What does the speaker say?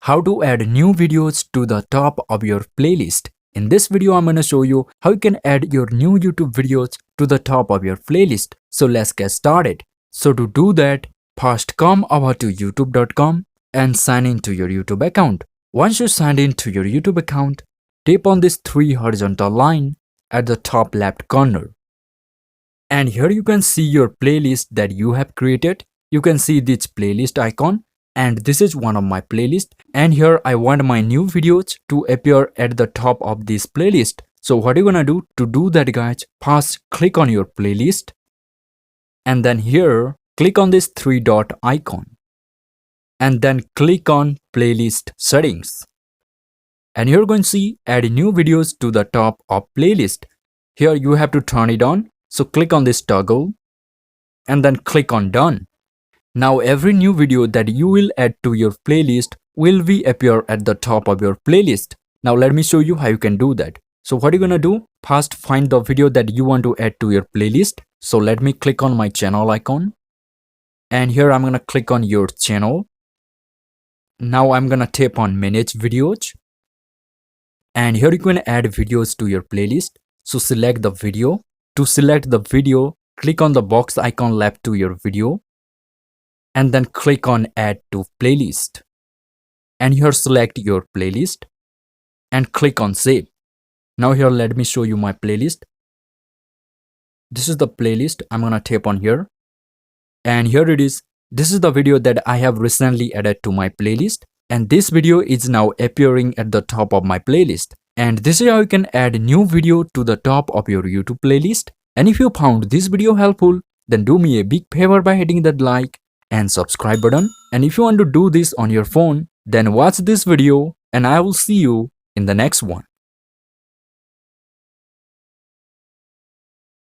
How to add new videos to the top of your playlist. In this video, I'm going to show you how you can add your new YouTube videos to the top of your playlist. So let's get started. So to do that, first come over to youtube.com and sign in to your YouTube account. Once you signed in to your YouTube account, tap on this three horizontal line at the top left corner. And here you can see your playlist that you have created. You can see this playlist icon. And this is one of my playlists, and here I want my new videos to appear at the top of this playlist. So what you're gonna do to do that, guys, first click on your playlist and then here click on this three dot icon and then click on playlist settings, and you're going to see add new videos to the top of playlist. Here you have to turn it on, so click on this toggle and then click on done. Now every new video that you will add to your playlist will be appear at the top of your playlist. Now let me show you how you can do that. So what you're gonna do, first find the video that you want to add to your playlist. So let me click on my channel icon, and here I'm gonna click on your channel. Now I'm gonna tap on manage videos, and here you can add videos to your playlist. So select the video. To select the video, click on the box icon left to your video and then click on add to playlist, and here select your playlist and click on save. Now here let me show you my playlist. This is the playlist. I'm gonna tap on here, and here it is. This is the video that I have recently added to my playlist, and this video is now appearing at the top of my playlist. And this is how you can add new video to the top of your YouTube playlist. And if you found this video helpful, then do me a big favor by hitting that like and subscribe button. And if you want to do this on your phone, then watch this video and I will see you in the next one.